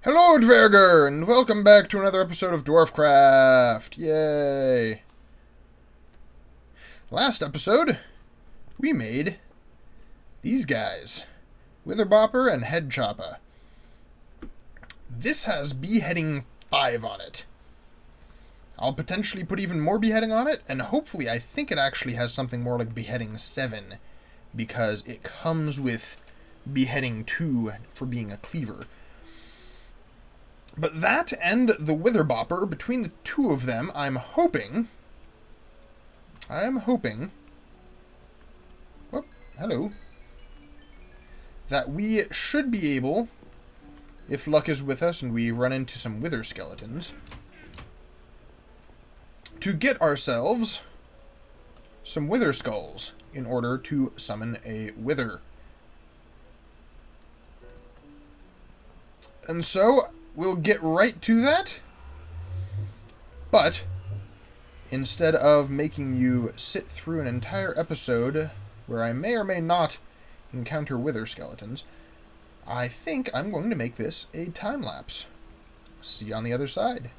Hello, Dverger, and welcome back to another episode of Dwarfcraft. Yay! Last episode, we made these guys, Witherbopper and Headchopper. This has beheading 5 on it. I'll potentially put even more beheading on it, and hopefully I think it actually has something more like beheading 7, because it comes with beheading 2 for being a cleaver. But that and the Witherbopper, between the two of them, I'm hoping... Whoop, hello. That we should be able, if luck is with us and we run into some wither skeletons, to get ourselves some wither skulls in order to summon a wither. And so, we'll get right to that, but instead of making you sit through an entire episode where I may or may not encounter wither skeletons, I think I'm going to make this a time-lapse. See you on the other side.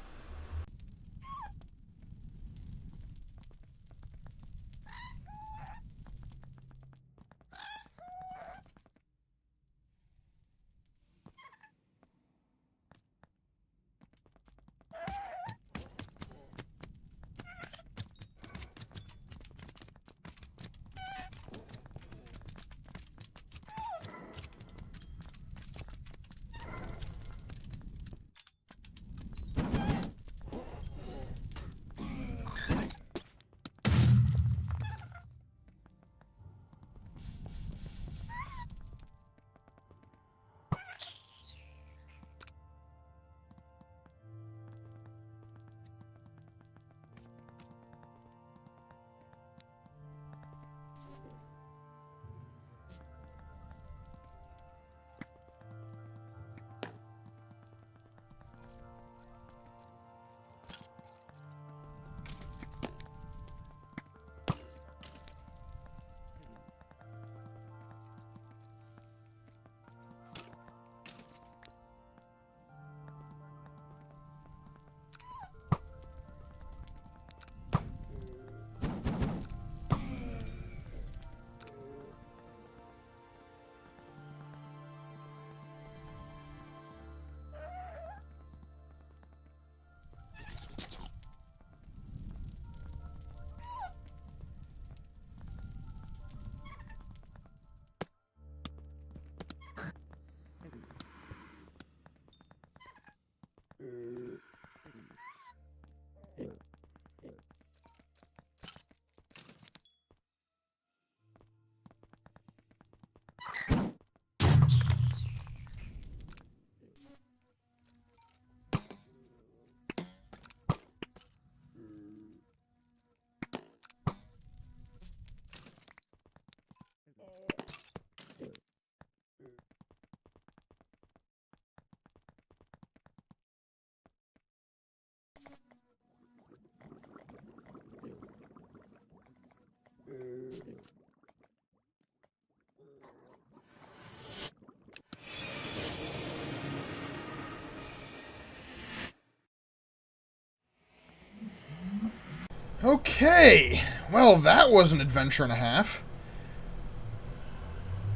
Okay, well that was an adventure and a half.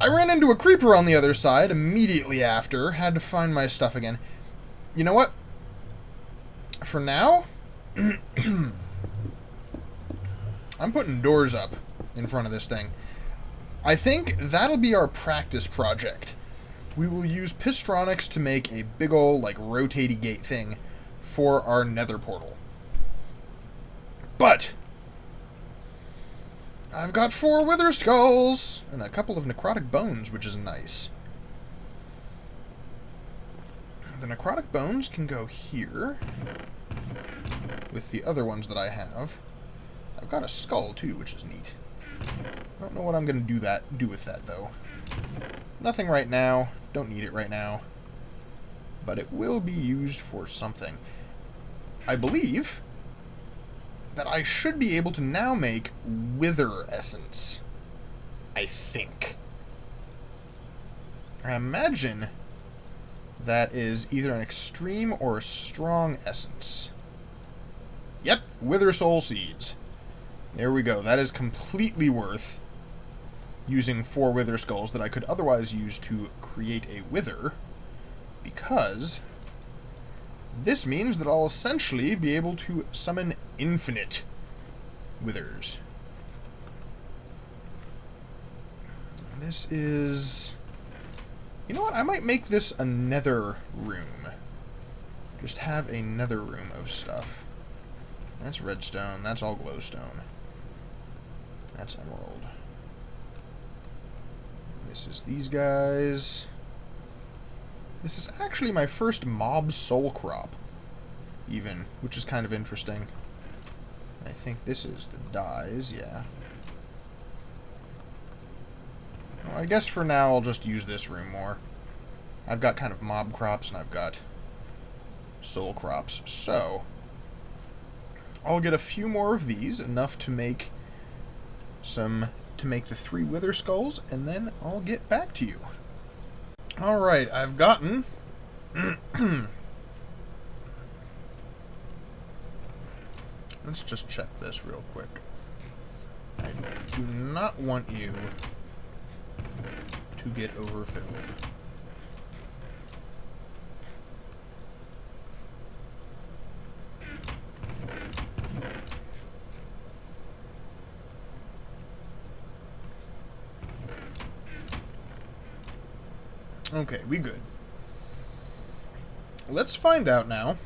I ran into a creeper on the other side immediately after, had to find my stuff again. You know what? For now, I'm putting doors up in front of this thing. I think that'll be our practice project. We will use Pistronics to make a big ol' like rotaty gate thing for our Nether portal. But I've got 4 wither skulls and a couple of necrotic bones, which is nice. The necrotic bones can go here with the other ones that I have. I've got a skull too, which is neat. I don't know what I'm going to do with that though. Nothing right now. Don't need it right now. But it will be used for something. I believe that I should be able to now make wither essence. I think. I imagine that is either an extreme or a strong essence. Yep, Wither Soul Seeds. There we go. That is completely worth using 4 Wither Skulls that I could otherwise use to create a Wither, because this means that I'll essentially be able to summon infinite Withers. This is... You know what? I might make this a nether room. Just have a nether room of stuff. That's redstone. That's all glowstone. That's emerald. This is these guys. This is actually my first mob soul crop, even, which is kind of interesting. I think this is the dyes, yeah. Well, I guess for now I'll just use this room more. I've got kind of mob crops and I've got soul crops, so I'll get a few more of these, enough to make the 3 Wither Skulls, and then I'll get back to you. Alright, I've gotten let's just check this real quick. I do not want you to get overfilled. Okay, we good. Let's find out now.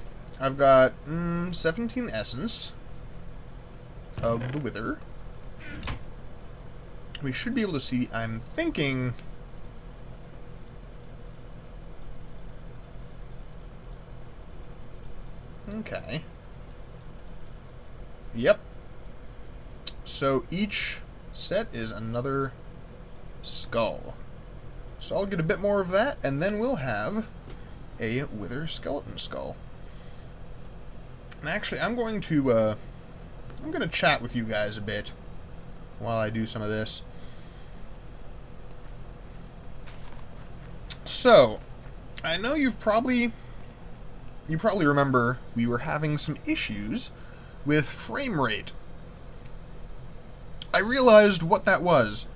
I've got 17 essence of the Wither. We should be able to see, I'm thinking... Okay. Yep. So each set is another skull. So I'll get a bit more of that, and then we'll have a Wither skeleton skull. And actually, I'm going to chat with you guys a bit while I do some of this. So, I know you probably remember we were having some issues with frame rate. I realized what that was.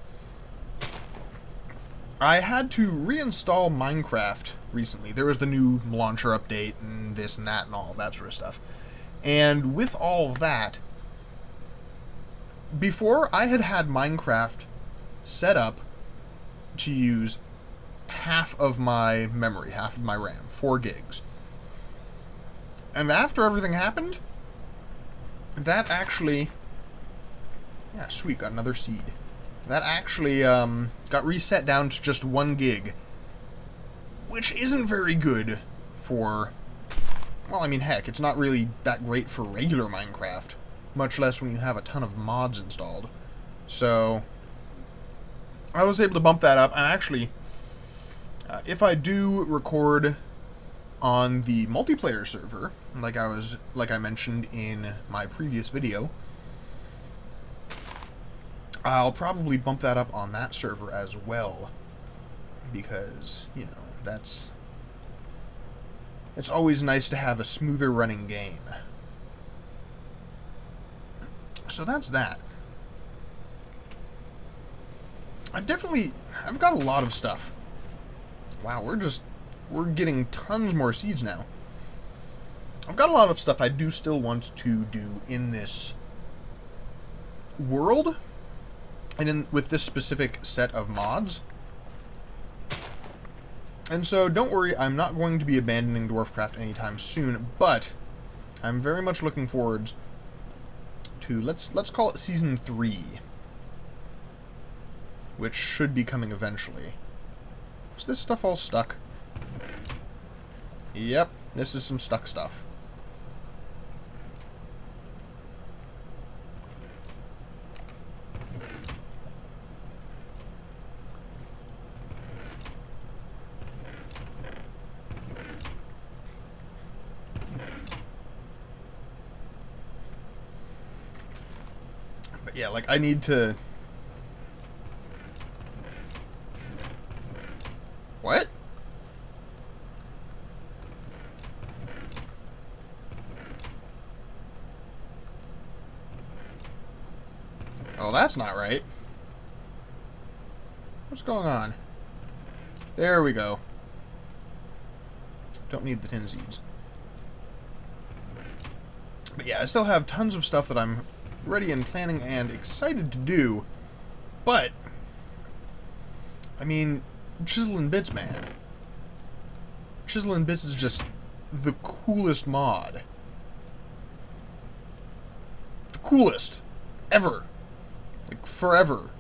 I had to reinstall Minecraft recently. There was the new launcher update and this and that and all that sort of stuff. And with all of that, before I had Minecraft set up to use half of my memory, half of my RAM, 4 gigs. And after everything happened, that actually... Yeah, sweet, got another seed. That actually got reset down to just 1 gig, which isn't very good for... Well, I mean, heck, it's not really that great for regular Minecraft, much less when you have a ton of mods installed. So, I was able to bump that up, and actually, if I do record on the multiplayer server, like I mentioned in my previous video, I'll probably bump that up on that server as well, because, you know, it's always nice to have a smoother running game. So that's that. I've got a lot of stuff. Wow, we're getting tons more seeds now. I've got a lot of stuff I do still want to do in this world, and with this specific set of mods. And so, don't worry, I'm not going to be abandoning Dwarfcraft anytime soon, but I'm very much looking forward to, let's call it Season 3, which should be coming eventually. Is this stuff all stuck? Yep, this is some stuck stuff. Yeah, like, I need to... What? that's not right. What's going on? There we go. Don't need the tin seeds. But yeah, I still have tons of stuff that I'm ready and planning and excited to do. But, I mean, Chisel and Bits, man. Chisel and Bits is just the coolest mod. The coolest. Ever. Like, forever.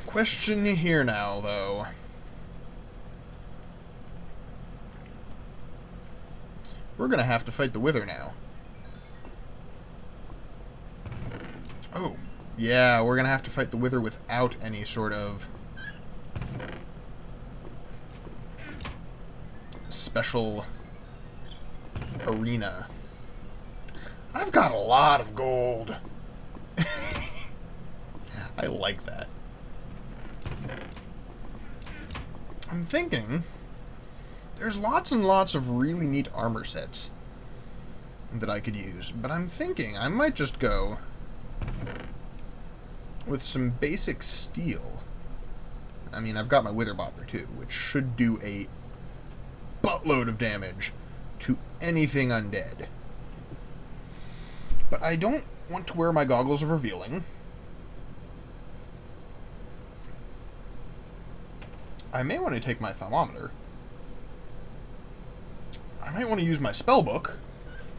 Question here now, though. We're gonna have to fight the Wither now. Oh. Yeah, we're gonna have to fight the Wither without any sort of special arena. I've got a lot of gold. I like that. I'm thinking there's lots and lots of really neat armor sets that I could use, but I'm thinking I might just go with some basic steel. I mean, I've got my Wither Bopper too, which should do a buttload of damage to anything undead. But I don't want to wear my goggles of revealing. I may want to take my thermometer. I might want to use my spellbook.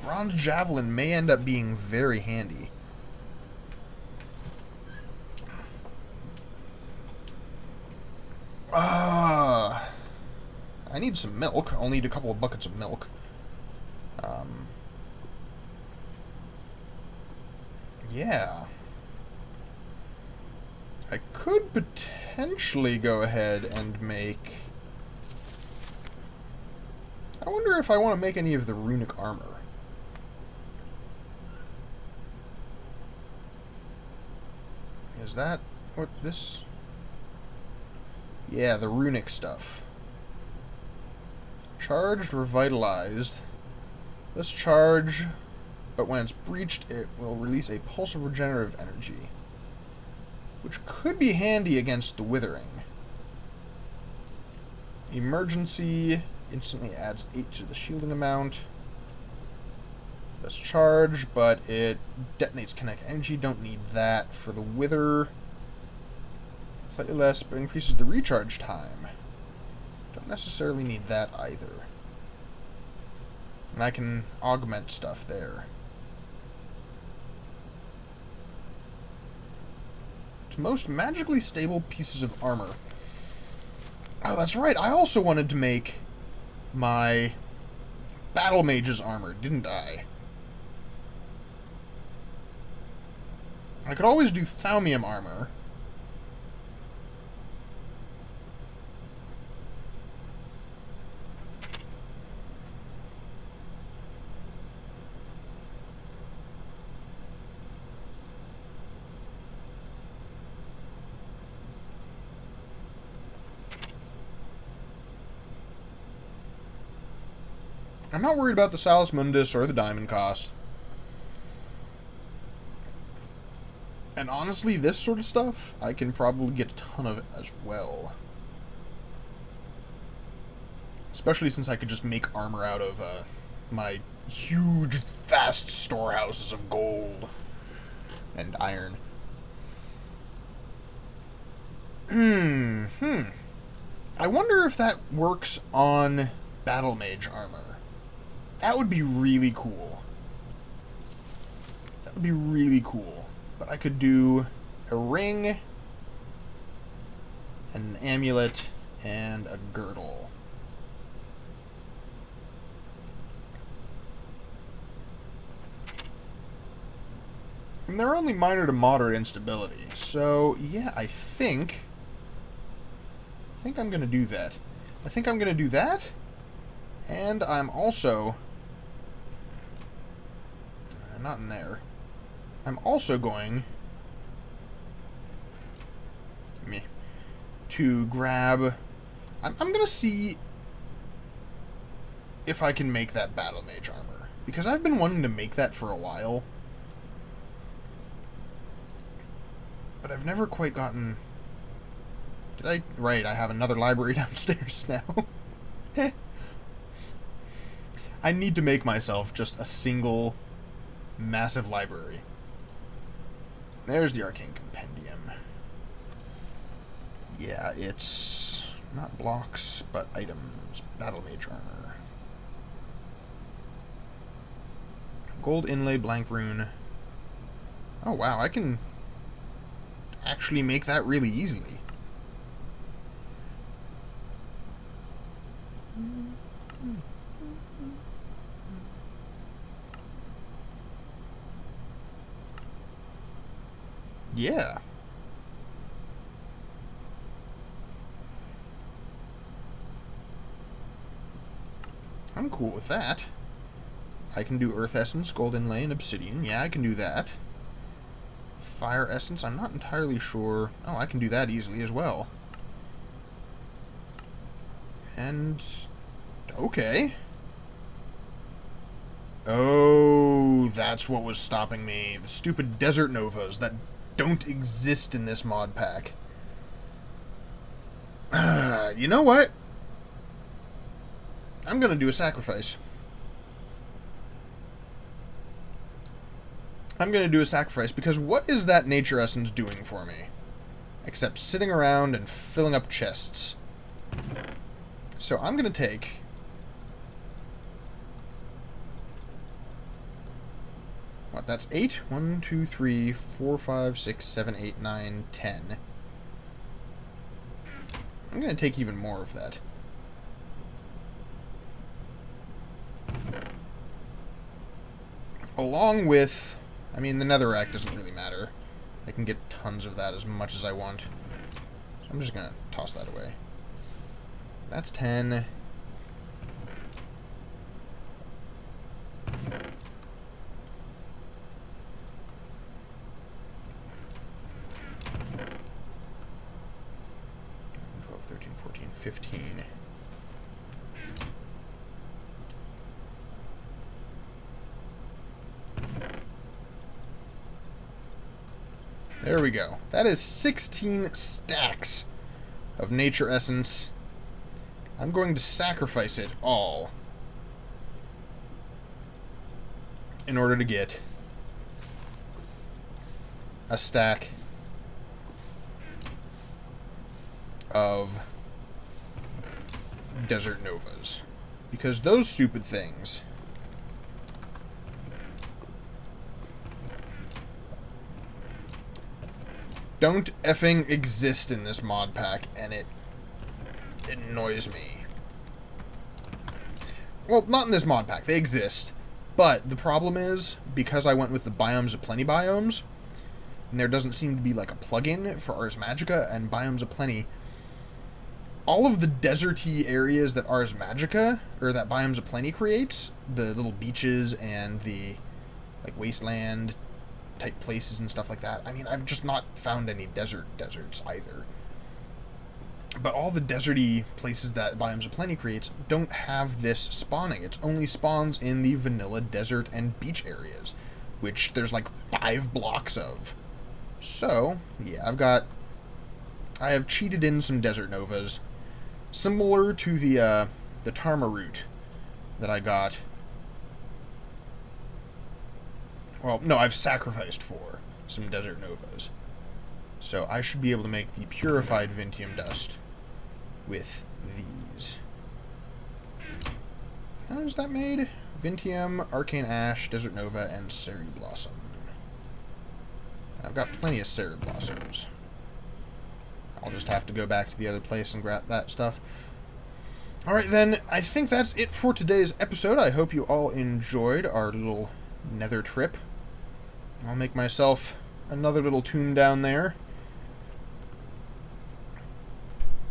Bronze Javelin may end up being very handy. I need some milk. I'll need a couple of buckets of milk. Yeah. I could potentially go ahead and make... I wonder if I want to make any of the runic armor. Is that what this... Yeah, the runic stuff. Charged, revitalized. This charge, but when it's breached, it will release a pulse of regenerative energy, which could be handy against the withering. Emergency instantly adds 8 to the shielding amount. That's charge, but it detonates kinetic energy. Don't need that for the wither. Slightly less, but increases the recharge time. Don't necessarily need that either. And I can augment stuff there. To most magically stable pieces of armor. Oh, that's right. I also wanted to make my battle mage's armor, didn't I? I could always do thaumium armor. I'm not worried about the Salus Mundus or the diamond cost. And honestly, this sort of stuff, I can probably get a ton of it as well. Especially since I could just make armor out of my huge, vast storehouses of gold and iron. I wonder if that works on battle mage armor. That would be really cool. That would be really cool. But I could do a ring, an amulet, and a girdle. And they're only minor to moderate instability. So, yeah, I think I'm going to do that. I think I'm going to do that. And I'm also... not in there. I'm also going to grab... I'm going to see if I can make that battle mage armor. Because I've been wanting to make that for a while. But I've never quite gotten... Did I... Right, I have another library downstairs now. I need to make myself just a single massive library. There's the Arcane Compendium. Yeah, it's not blocks, but items. Battle Mage Armor. Gold Inlay, Blank Rune. Oh wow, I can actually make that really easily. Yeah. I'm cool with that. I can do Earth Essence, Gold Inlay, and Obsidian. Yeah, I can do that. Fire Essence, I'm not entirely sure. Oh, I can do that easily as well. And... okay. Oh, that's what was stopping me. The stupid Desert Novas that don't exist in this mod pack. You know what? I'm gonna do a sacrifice. I'm gonna do a sacrifice because what is that Nature Essence doing for me? Except sitting around and filling up chests. So I'm gonna take... what, that's 8? 1, 2, 3, 4, 5, 6, 7, 8, 9, 10. I'm gonna take even more of that. Along with... I mean, the netherrack doesn't really matter. I can get tons of that as much as I want. So I'm just gonna toss that away. That's 10. $15. There we go. That is 16 stacks of Nature Essence. I'm going to sacrifice it all in order to get a stack of Desert Novas. Because those stupid things don't effing exist in this mod pack, and it annoys me. Well, not in this mod pack. They exist. But the problem is, because I went with the Biomes of Plenty biomes, and there doesn't seem to be like a plugin for Ars Magica and Biomes of Plenty, all of the deserty areas that Ars Magica, or that Biomes of Plenty creates, the little beaches and the like wasteland type places and stuff like that, I mean, I've just not found any deserts either. But all the deserty places that Biomes of Plenty creates don't have this spawning. It only spawns in the vanilla desert and beach areas, which there's like 5 blocks of. So, yeah, I have cheated in some Desert Novas, similar to the Tarma root that I got. Well, no, I've sacrificed for some Desert Novas. So I should be able to make the purified Vintium dust with these. How is that made? Vintium, Arcane Ash, Desert Nova, and Ceri Blossom. I've got plenty of Ceri Blossoms. I'll just have to go back to the other place and grab that stuff. Alright then, I think that's it for today's episode. I hope you all enjoyed our little nether trip. I'll make myself another little tomb down there.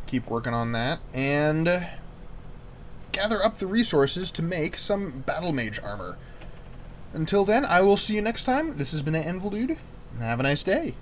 Keep working on that, and gather up the resources to make some Battle Mage armor. Until then, I will see you next time. This has been Anvil Dude, and have a nice day.